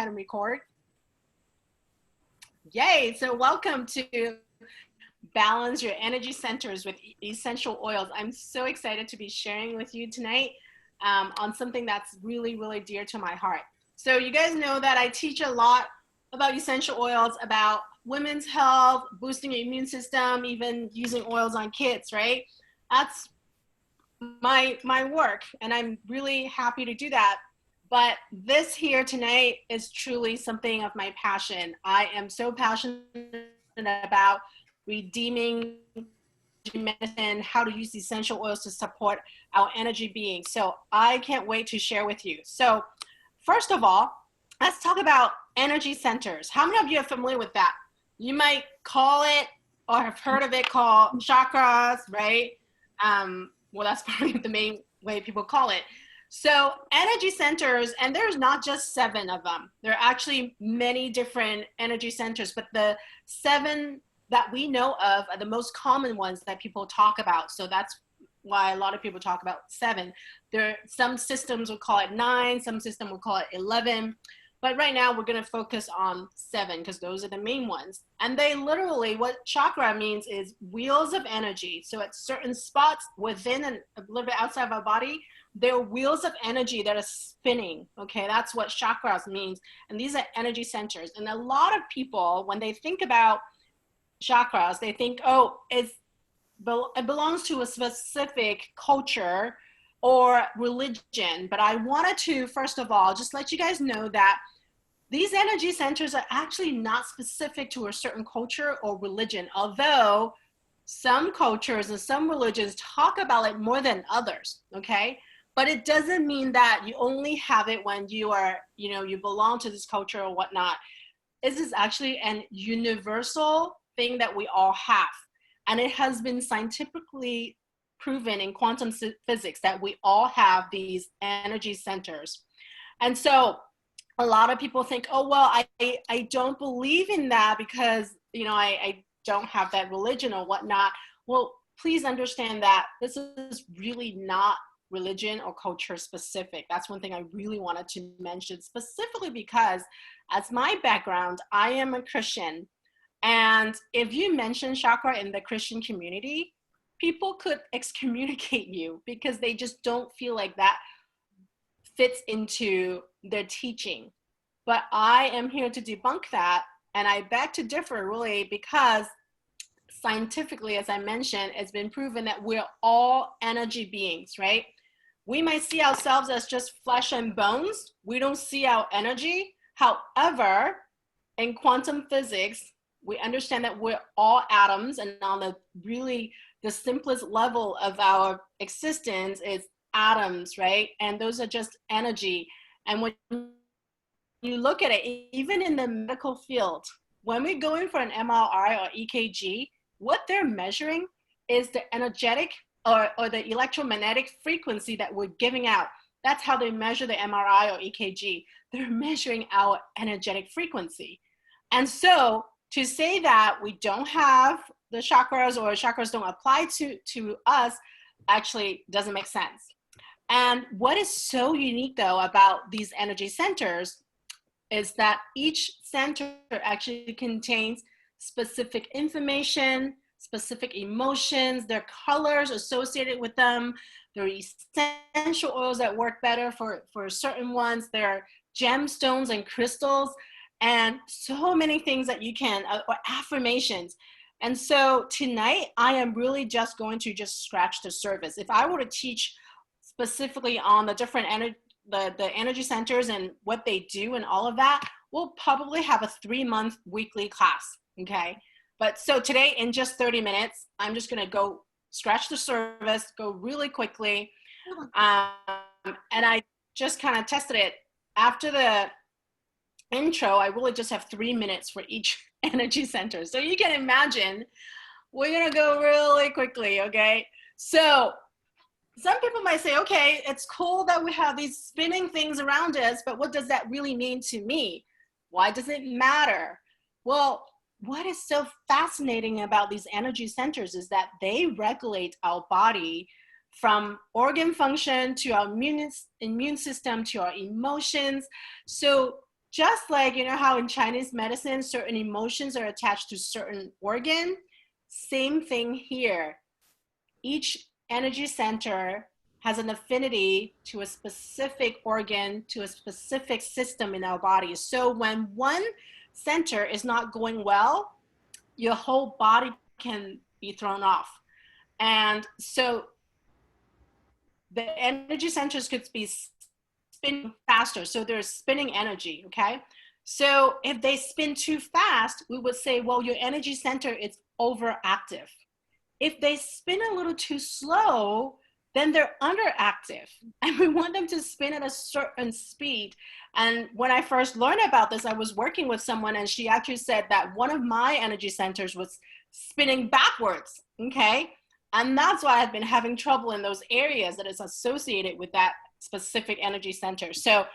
ahead and record. Yay, so welcome to Balance Your Energy Centers with Essential Oils. I'm so excited to be sharing with you tonight on something that's really, really dear to my heart. So you guys know that I teach a lot about essential oils, about women's health, boosting your immune system, even using oils on kids, right? That's my work, and I'm really happy to do that. But this here tonight is truly something of my passion. I am so passionate about redeeming medicine, how to use essential oils to support our energy being. So I can't wait to share with you. So first of all, let's talk about energy centers. How many of you are familiar with that? You might call it or have heard of it called chakras, right? Well, that's probably the main way people call it. So energy centers, and there's not just 7 of them. There are actually many different energy centers, but the 7 that we know of are the most common ones that people talk about. So that's why a lot of people talk about 7. Some systems will call it 9, some system will call it 11. But right now we're going to focus on 7 because those are the main ones. And they literally, what chakra means is wheels of energy. So at certain spots within and a little bit outside of our body, there are wheels of energy that are spinning. Okay, that's what chakras means. And these are energy centers. And a lot of people, when they think about chakras, they think, oh, it belongs to a specific culture or religion. But I wanted to, first of all, just let you guys know that these energy centers are actually not specific to a certain culture or religion, although some cultures and some religions talk about it more than others, okay? But it doesn't mean that you only have it when you are, you belong to this culture or whatnot. This is actually an universal thing that we all have. And it has been scientifically proven in quantum physics that we all have these energy centers. And so a lot of people think, oh, well, I don't believe in that because, I don't have that religion or whatnot. Well, please understand that this is really not religion or culture specific. That's one thing I really wanted to mention, specifically because as my background, I am a Christian. And if you mention chakra in the Christian community, people could excommunicate you because they just don't feel like that fits into their teaching. But I am here to debunk that. And I beg to differ really because scientifically, as I mentioned, it's been proven that we're all energy beings, right? We might see ourselves as just flesh and bones. We don't see our energy. However, in quantum physics, we understand that we're all atoms, and on the simplest level of our existence is atoms, right? And those are just energy. And when you look at it, even in the medical field, when we go in for an MRI or EKG, what they're measuring is the energetic or the electromagnetic frequency that we're giving out. That's how they measure the MRI or EKG. They're measuring our energetic frequency. And so to say that we don't have the chakras or chakras don't apply to us actually doesn't make sense. And what is so unique though about these energy centers is that each center actually contains specific information, specific emotions, their colors associated with them. There are essential oils that work better for certain ones. There are gemstones and crystals and so many things that you can, or affirmations. And so tonight, I am really just going to just scratch the surface. If I were to teach specifically on the different the energy centers and what they do and all of that, we'll probably have a 3-month weekly class, okay? But so today, in just 30 minutes, I'm just gonna go scratch the surface, go really quickly. And I just kind of tested it. After the intro, I really just have 3 minutes for each energy center. So you can imagine, we're gonna go really quickly, okay? So some people might say, okay, it's cool that we have these spinning things around us, but what does that really mean to me? Why does it matter? Well, what is so fascinating about these energy centers is that they regulate our body from organ function to our immune system to our emotions. So just like, you know, how in Chinese medicine, certain emotions are attached to certain organ, same thing here. Each energy center has an affinity to a specific organ, to a specific system in our body. So when one center is not going well, your whole body can be thrown off. And so the energy centers could be spinning faster. So there's spinning energy, okay? So if they spin too fast, we would say, well, your energy center is overactive. If they spin a little too slow, then they're underactive. And we want them to spin at a certain speed. And when I first learned about this, I was working with someone and she actually said that one of my energy centers was spinning backwards, okay? And that's why I've been having trouble in those areas that is associated with that specific energy center. So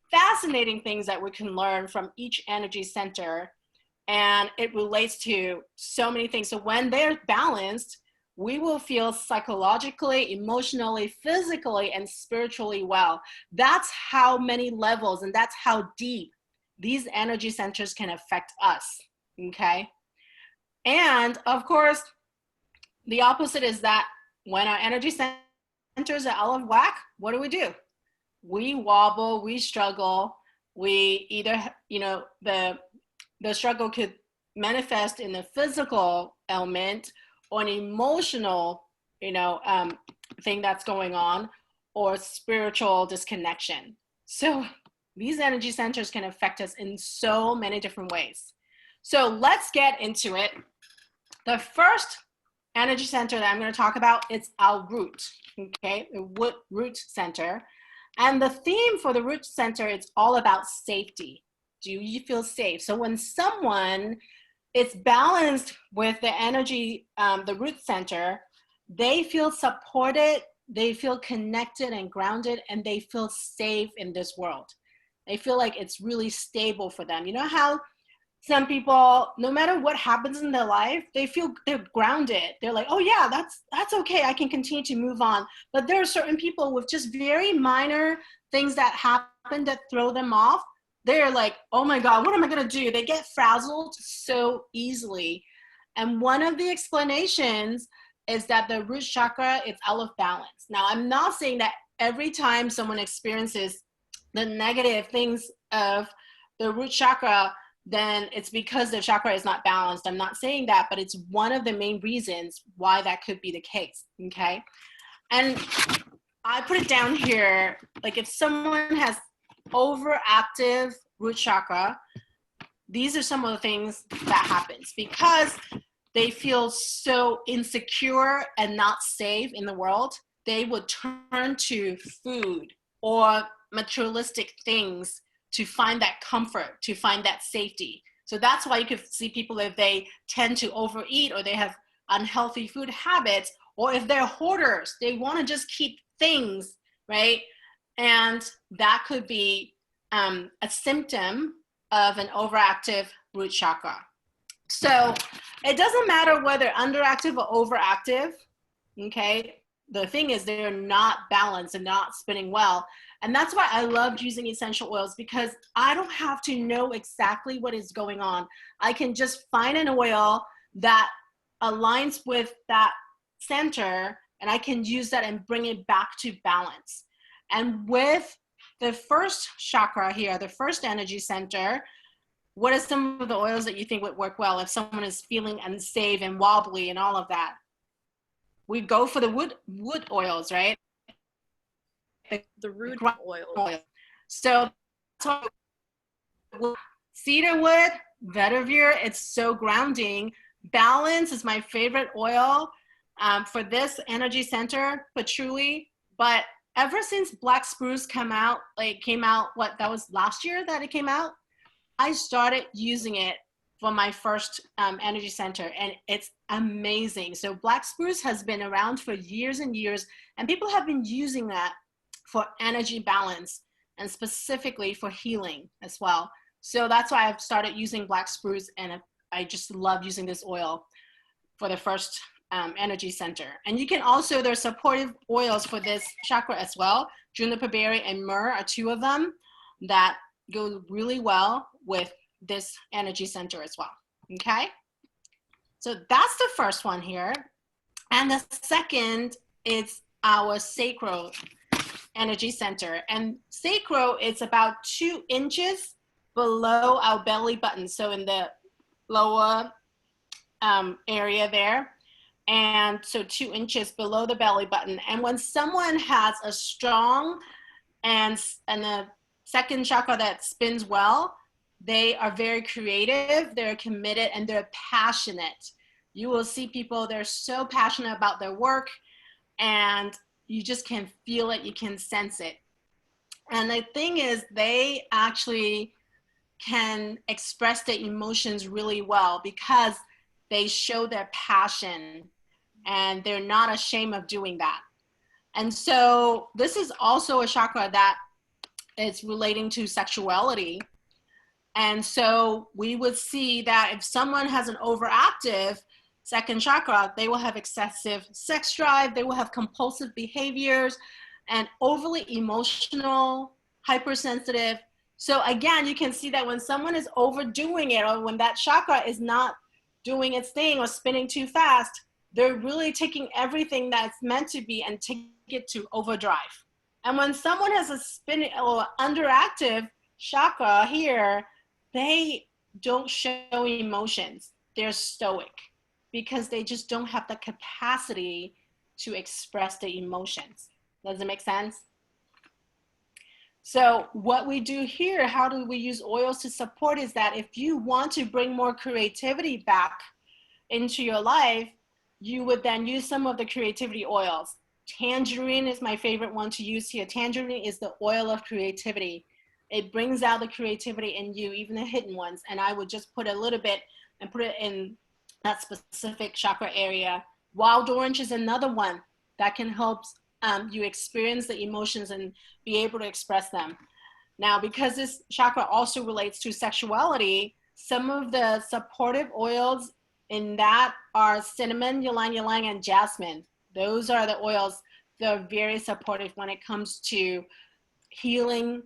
fascinating things that we can learn from each energy center, and it relates to so many things. So when they're balanced, we will feel psychologically, emotionally, physically, and spiritually well. That's how many levels and that's how deep these energy centers can affect us, okay? And of course, the opposite is that when our energy centers are out of whack, what do? We wobble, we struggle, we either, you know, the struggle could manifest in a physical element or an emotional, you know, thing that's going on, or spiritual disconnection. So these energy centers can affect us in so many different ways. So let's get into it. The first energy center that I'm going to talk about is our root, okay, the root center. And the theme for the root center is all about safety. Do you feel safe? So when someone is balanced with the energy, the root center, they feel supported, they feel connected and grounded, and they feel safe in this world. They feel like it's really stable for them. You know how some people, no matter what happens in their life, they feel they're grounded. They're like, oh yeah, that's okay. I can continue to move on. But there are certain people with just very minor things that happen that throw them off. They're like, oh my God, what am I gonna do? They get frazzled so easily. And one of the explanations is that the root chakra is out of balance. Now, I'm not saying that every time someone experiences the negative things of the root chakra, then it's because the chakra is not balanced. I'm not saying that, but it's one of the main reasons why that could be the case, okay? And I put it down here, like if someone has overactive root chakra, these are some of the things that happens because they feel so insecure and not safe in the world. They would turn to food or materialistic things to find that comfort, to find that safety. So that's why you could see people if they tend to overeat or they have unhealthy food habits, or if they're hoarders, they want to just keep things, right? And that could be a symptom of an overactive root chakra. So it doesn't matter whether underactive or overactive, okay? The thing is they're not balanced and not spinning well. And that's why I loved using essential oils, because I don't have to know exactly what is going on. I can just find an oil that aligns with that center, and I can use that and bring it back to balance. And with the first chakra here, the first energy center, what are some of the oils that you think would work well if someone is feeling unsafe and wobbly and all of that? We go for the wood oils, right? The root oil. So cedarwood, vetiver, it's so grounding. Balance is my favorite oil for this energy center, patchouli. But ever since black spruce came out, what, that was last year that it came out, I started using it for my first energy center, and it's amazing. So black spruce has been around for years and years, and people have been using that for energy balance and specifically for healing as well. So that's why I've started using black spruce, and I just love using this oil for the first energy center. And you can also, there's supportive oils for this chakra as well. Juniper berry and myrrh are two of them that goes really well with this energy center as well, okay? So that's the first one here. And the second is our sacral energy center. And sacral is about 2 inches below our belly button. So in the lower area there. And so 2 inches below the belly button. And when someone has a strong and a second chakra that spins well, they are very creative, they're committed, and they're passionate. You will see people, they're so passionate about their work, and you just can feel it, you can sense it. And the thing is, they actually can express their emotions really well because they show their passion and they're not ashamed of doing that. And so this is also a chakra that is relating to sexuality. And so we would see that if someone has an overactive second chakra, they will have excessive sex drive, they will have compulsive behaviors, and overly emotional, hypersensitive. So again, you can see that when someone is overdoing it, or when that chakra is not doing its thing or spinning too fast, they're really taking everything that's meant to be and take it to overdrive. And when someone has a spinning or underactive chakra here, they don't show emotions. They're stoic because they just don't have the capacity to express the emotions. Does it make sense? So what we do here, how do we use oils to support, is that if you want to bring more creativity back into your life, you would then use some of the creativity oils. Tangerine is my favorite one to use here. Tangerine is the oil of creativity. It brings out the creativity in you, even the hidden ones. And I would just put a little bit and put it in that specific chakra area. Wild orange is another one that can help you experience the emotions and be able to express them. Now, because this chakra also relates to sexuality, some of the supportive oils in that are cinnamon, ylang ylang, and jasmine. Those are the oils that are very supportive when it comes to healing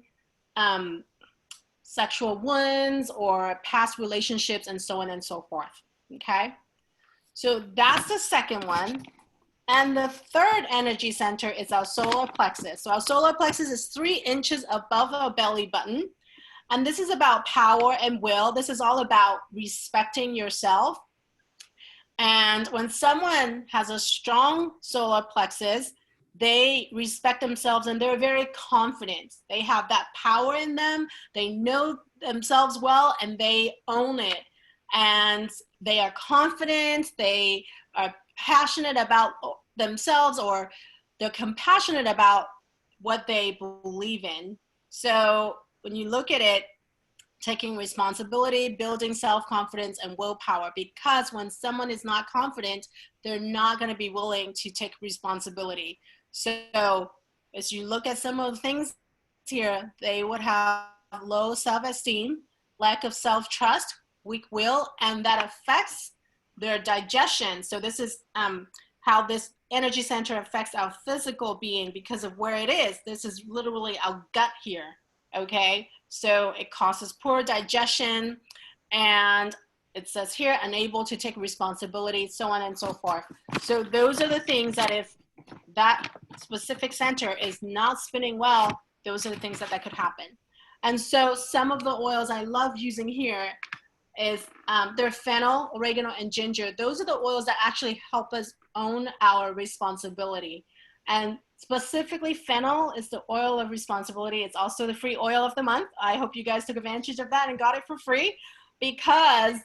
sexual wounds or past relationships and so on and so forth, okay? So that's the second one. And the third energy center is our solar plexus. So our solar plexus is 3 inches above our belly button. And this is about power and will. This is all about respecting yourself. And when someone has a strong solar plexus, they respect themselves and they're very confident. They have that power in them. They know themselves well and they own it. And they are confident. They are passionate about themselves, or they're compassionate about what they believe in. So when you look at it, taking responsibility, building self-confidence and willpower, because when someone is not confident, they're not going to be willing to take responsibility. So as you look at some of the things here, they would have low self-esteem, lack of self-trust, weak will, and that affects their digestion. So this is how this energy center affects our physical being because of where it is. This is literally our gut here, okay? So it causes poor digestion, and it says here, unable to take responsibility, so on and so forth. So those are the things that if that specific center is not spinning well, those are the things that could happen. And so some of the oils I love using here is they're fennel, oregano, and ginger. Those are the oils that actually help us own our responsibility. And specifically, fennel is the oil of responsibility. It's also the free oil of the month. I hope you guys took advantage of that and got it for free, because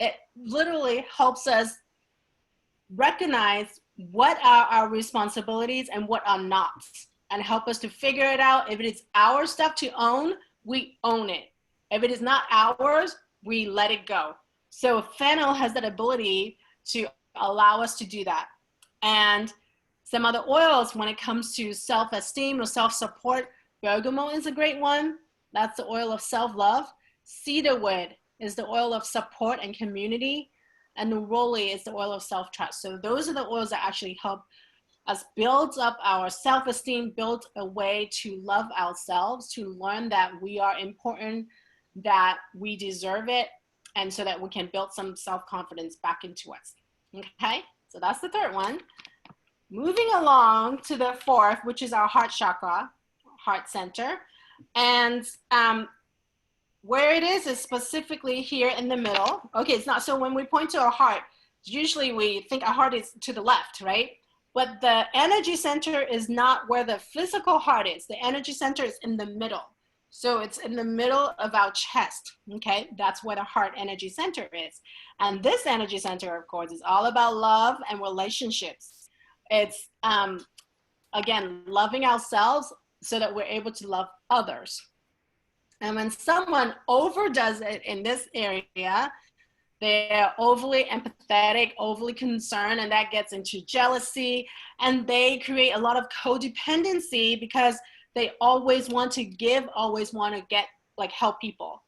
it literally helps us recognize what are our responsibilities and what are not, and help us to figure it out. If it is our stuff to own, we own it. If it is not ours, we let it go. So fennel has that ability to allow us to do that. And some other oils, when it comes to self-esteem or self-support, bergamot is a great one. That's the oil of self-love. Cedarwood is the oil of support and community. And neroli is the oil of self-trust. So those are the oils that actually help us builds up our self-esteem, builds a way to love ourselves, to learn that we are important, that we deserve it, and so that we can build some self-confidence back into us. Okay, so that's the third one. Moving along to the fourth, which is our heart chakra, heart center. And where it is specifically here in the middle. Okay, it's not, so when we point to our heart, usually we think our heart is to the left, right? But the energy center is not where the physical heart is. The energy center is in the middle. So it's in the middle of our chest, okay? That's where the heart energy center is. And this energy center, of course, is all about love and relationships. It's, again, loving ourselves so that we're able to love others. And when someone overdoes it in this area, they're overly empathetic, overly concerned, and that gets into jealousy. And they create a lot of codependency because they always want to give, always want to get, like, help people.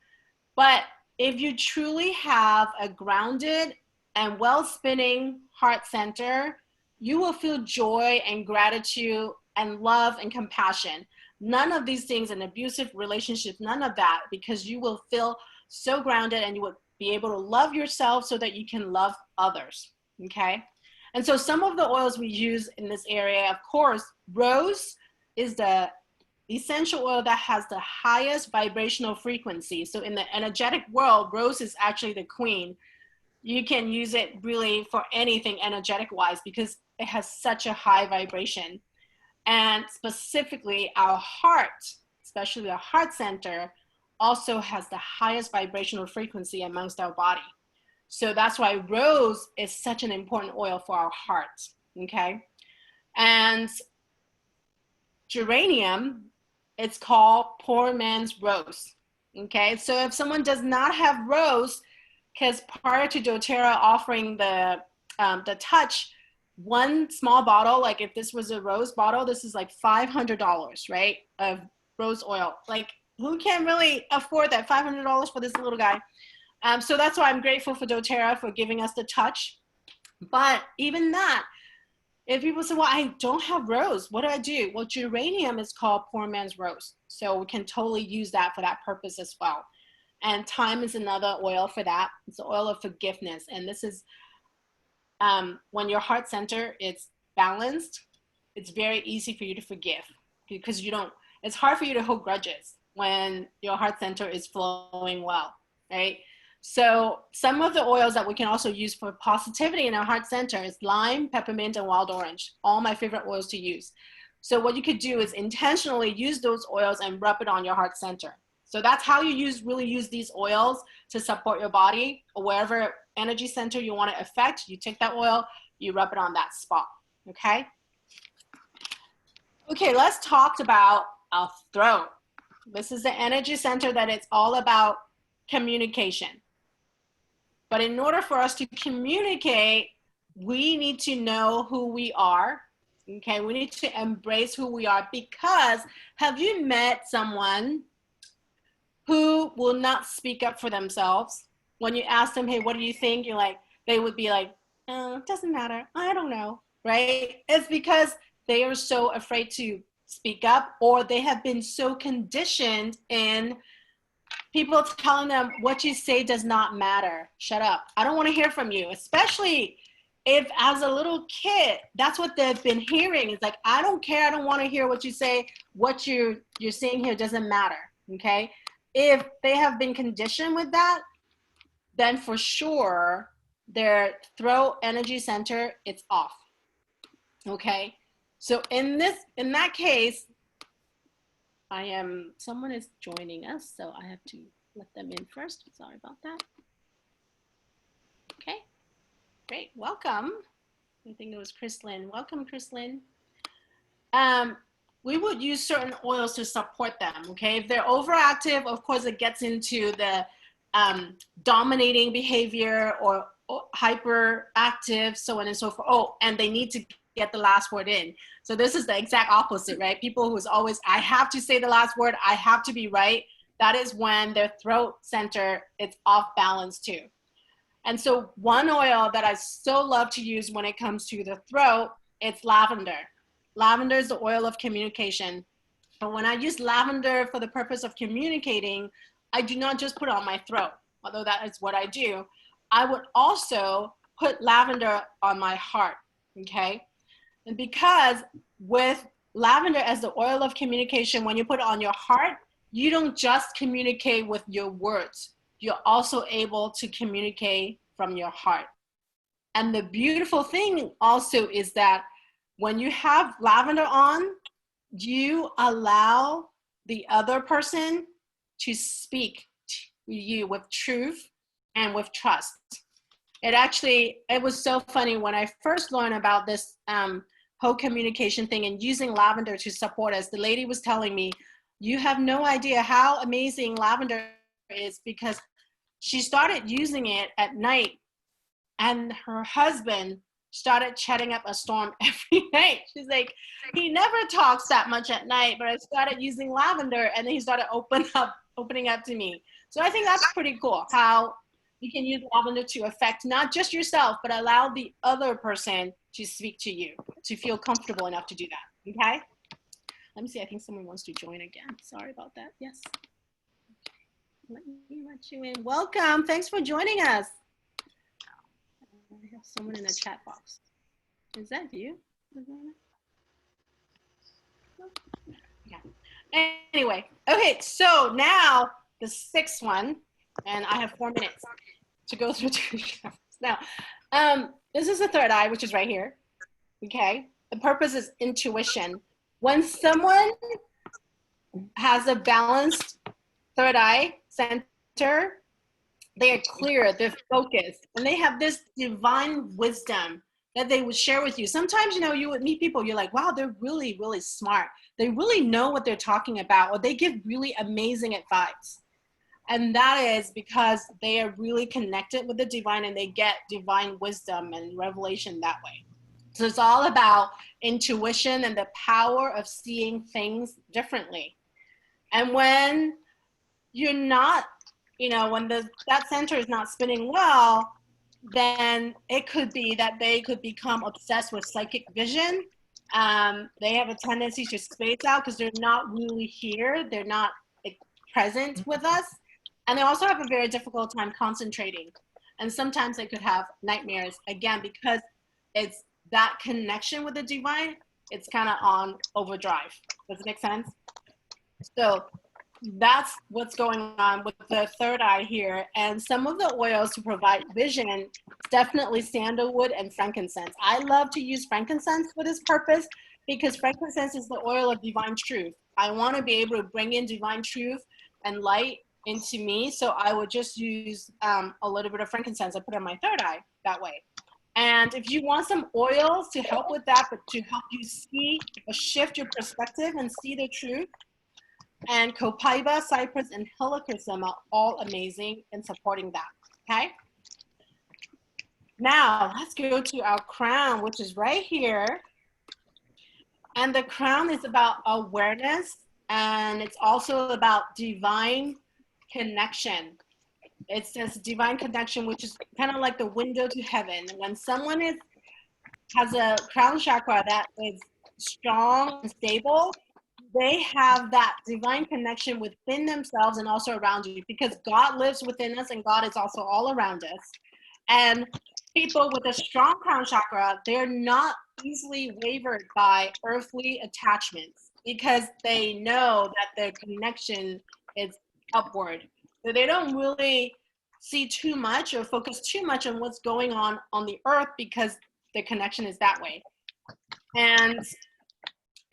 But if you truly have a grounded and well-spinning heart center, you will feel joy and gratitude and love and compassion. None of these things, an abusive relationship, none of that, because you will feel so grounded and you will be able to love yourself so that you can love others, okay? And so some of the oils we use in this area, of course, rose is the essential oil that has the highest vibrational frequency. So in the energetic world, rose is actually the queen. You can use it really for anything energetic-wise because it has such a high vibration. And specifically our heart, especially the heart center, also has the highest vibrational frequency amongst our body. So that's why rose is such an important oil for our heart, okay? And geranium, it's called poor man's rose, okay? So if someone does not have rose, because prior to doTERRA offering the touch, one small bottle, like if this was a rose bottle, this is like $500, right, of rose oil. Like, who can really afford that $500 for this little guy? So that's why I'm grateful for doTERRA for giving us the touch. But even that, if people say, well, I don't have rose, what do I do? Well, geranium is called poor man's rose. So we can totally use that for that purpose as well. And thyme is another oil for that. It's the oil of forgiveness. And this is when your heart center is balanced, it's very easy for you to forgive because it's hard for you to hold grudges when your heart center is flowing well, right? So some of the oils that we can also use for positivity in our heart center is lime, peppermint, and wild orange. All my favorite oils to use. So what you could do is intentionally use those oils and rub it on your heart center. So that's how you really use these oils to support your body or wherever energy center you want to affect. You take that oil, you rub it on that spot, okay? Okay, let's talk about our throat. This is the energy center that it's all about communication. But in order for us to communicate, we need to know who we are, okay? We need to embrace who we are because have you met someone who will not speak up for themselves? When you ask them, hey, what do you think? You're like, they would be like, it doesn't matter. I don't know, right? It's because they are so afraid to speak up or they have been so conditioned in people telling them what you say does not matter. Shut up. I don't want to hear from you, especially if as a little kid, that's what they've been hearing. It's like, I don't care. I don't want to hear what you say. What you're saying here doesn't matter, okay? If they have been conditioned with that, then for sure their throat energy center, it's off, okay? So in that case, someone is joining us, so I have to let them in first. Sorry about that. Okay, great, welcome. I think it was Chrislyn. Welcome, Chrislyn. We would use certain oils to support them, okay? If they're overactive, of course, it gets into the dominating behavior or hyperactive, so on and so forth. Oh, and they need to get the last word in. So this is the exact opposite, right? People who's always, I have to say the last word, I have to be right. That is when their throat center, it's off balance too. And so one oil that I so love to use when it comes to the throat, it's lavender. lavender is the oil of communication. So when I use lavender for the purpose of communicating, I do not just put it on my throat, although that is what I do. I would also put lavender on my heart, okay? And because with lavender as the oil of communication, when you put it on your heart, you don't just communicate with your words. You're also able to communicate from your heart. And the beautiful thing also is that when you have lavender on, you allow the other person to speak to you with truth and with trust. It was so funny when I first learned about this whole communication thing and using lavender to support us. The lady was telling me, you have no idea how amazing lavender is, because she started using it at night and her husband started chatting up a storm every night. She's like, he never talks that much at night, but I started using lavender and then he started opening up to me. So I think that's pretty cool how you can use lavender to affect not just yourself, but allow the other person to speak to you, to feel comfortable enough to do that, okay? Let me see, I think someone wants to join again. Sorry about that, yes. Let me let you in. Welcome, thanks for joining us. I have someone in the chat box. Is that you? Yeah. Anyway, okay, so now the sixth one, and I have 4 minutes to go through two chapters. Now, this is the third eye, which is right here. Okay, the purpose is intuition. When someone has a balanced third eye center, they are clear, they're focused, and they have this divine wisdom that they would share with you. Sometimes, you know, you would meet people, you're like, wow, they're really, really smart. They really know what they're talking about, or they give really amazing advice. And that is because they are really connected with the divine and they get divine wisdom and revelation that way. So it's all about intuition and the power of seeing things differently. And when you're not, you know, when that center is not spinning well, then it could be that they could become obsessed with psychic vision. They have a tendency to space out because they're not really here. They're not present with us. And they also have a very difficult time concentrating. And sometimes they could have nightmares, again, because it's that connection with the divine, it's kind of on overdrive. Does it make sense? So that's what's going on with the third eye here. And some of the oils to provide vision, definitely sandalwood and frankincense. I love to use frankincense for this purpose because frankincense is the oil of divine truth. I want to be able to bring in divine truth and light into me. So I would just use a little bit of frankincense. I put on my third eye that way. And if you want some oils to help with that, but to help you see or shift your perspective and see the truth, and copaiba, cypress, and helichrysum are all amazing in supporting that, okay? Now, let's go to our crown, which is right here. And the crown is about awareness, and it's also about divine connection. It says divine connection, which is kind of like the window to heaven. When someone has a crown chakra that is strong and stable, they have that divine connection within themselves and also around you, because God lives within us and God is also all around us. And people with a strong crown chakra, they're not easily wavered by earthly attachments because they know that their connection is upward. So they don't really see too much or focus too much on what's going on the earth because the connection is that way. And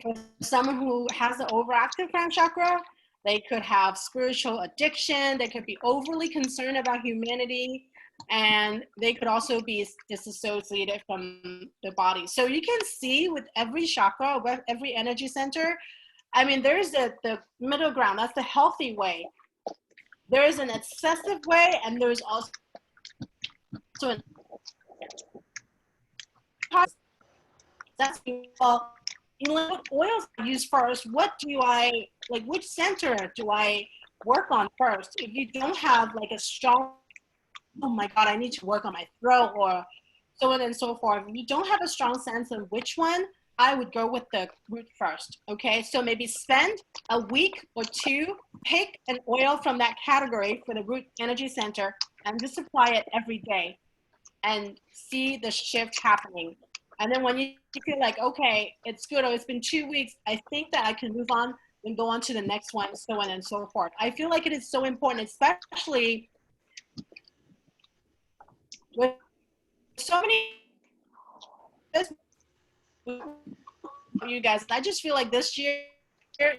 for someone who has an overactive crown chakra, they could have spiritual addiction, they could be overly concerned about humanity, and they could also be disassociated from the body. So you can see with every chakra, with every energy center, I mean, there's the middle ground, that's the healthy way. There is an excessive way, and there's also an that's what oils I use first. What do I like? Which center do I work on first? If you don't have like a strong, oh my God, I need to work on my throat or so on and so forth. If you don't have a strong sense of which one, I would go with the root first, okay? So maybe spend a week or two, pick an oil from that category for the root energy center, and just apply it every day and see the shift happening. And then when you feel like, okay, it's good, or it's been 2 weeks, I think that I can move on and go on to the next one, so on and so forth. I feel like it is so important, especially with so many you guys. I just feel like this year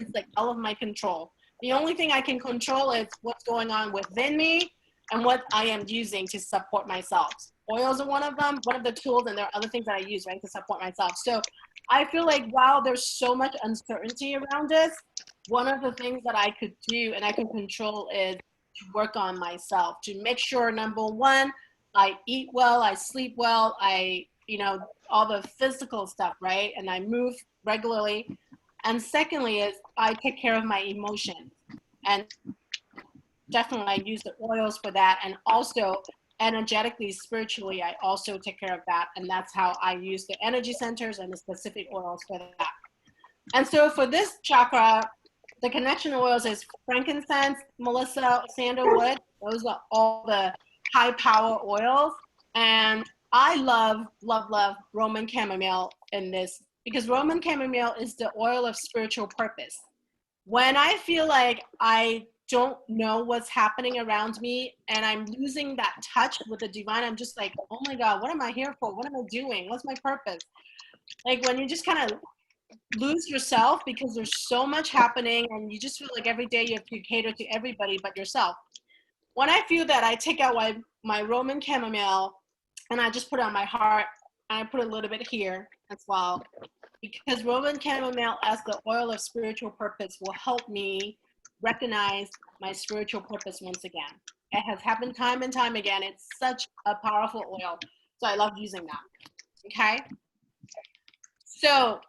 is like all of my control. The only thing I can control is what's going on within me and what I am using to support myself. Oils are one of them, one of the tools, and there are other things that I use, right, to support myself. So I feel like while there's so much uncertainty around this, one of the things that I could do and I can control is to work on myself, to make sure, number one, I eat well, I sleep well, all the physical stuff, right? And I move regularly. And secondly is I take care of my emotions. And definitely I use the oils for that. And also energetically, spiritually, I also take care of that. And that's how I use the energy centers and the specific oils for that. And so for this chakra, the connection oils is frankincense, melissa, sandalwood. Those are all the high power oils. And I love, love, love Roman chamomile in this because Roman chamomile is the oil of spiritual purpose. When I feel like I don't know what's happening around me and I'm losing that touch with the divine, I'm just like, oh my God, what am I here for? What am I doing? What's my purpose? Like when you just kind of lose yourself because there's so much happening and you just feel like every day you have to cater to everybody but yourself. When I feel that, I take out my Roman chamomile and I just put it on my heart and I put a little bit here as well. Because Roman chamomile as the oil of spiritual purpose will help me recognize my spiritual purpose once again. It has happened time and time again. It's such a powerful oil. So I love using that. Okay. So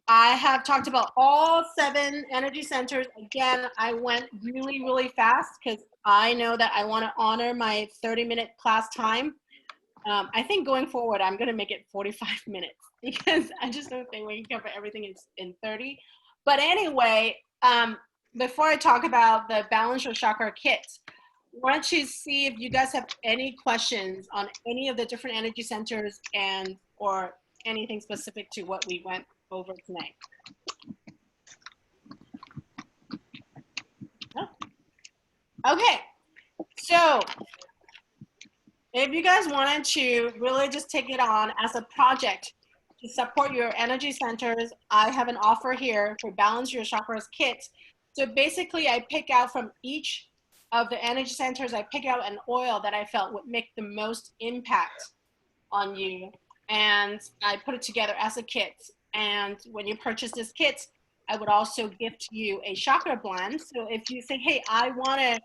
I have talked about all 7 energy centers. Again, I went really, really fast because I know that I want to honor my 30-minute class time. I think going forward, I'm going to make it 45 minutes because I just don't think we can cover everything in 30. But anyway, before I talk about the Balance Your Chakra kit, I want to see if you guys have any questions on any of the different energy centers and or anything specific to what we went over tonight. Oh. Okay, so if you guys wanted to really just take it on as a project to support your energy centers, I have an offer here for Balance Your Chakras kit. So basically I pick out from each of the energy centers, I pick out an oil that I felt would make the most impact on you. And I put it together as a kit. And when you purchase this kit, I would also gift you a chakra blend. So if you say, hey, I want to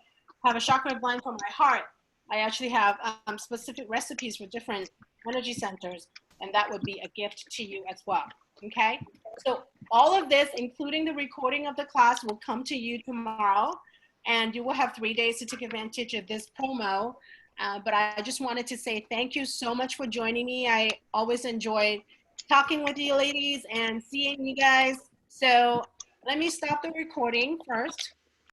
have a chakra blend for my heart, I actually have specific recipes for different energy centers, and that would be a gift to you as well, okay? So all of this, including the recording of the class, will come to you tomorrow, and you will have 3 days to take advantage of this promo. But I just wanted to say thank you so much for joining me. I always enjoy talking with you ladies and seeing you guys. So let me stop the recording first.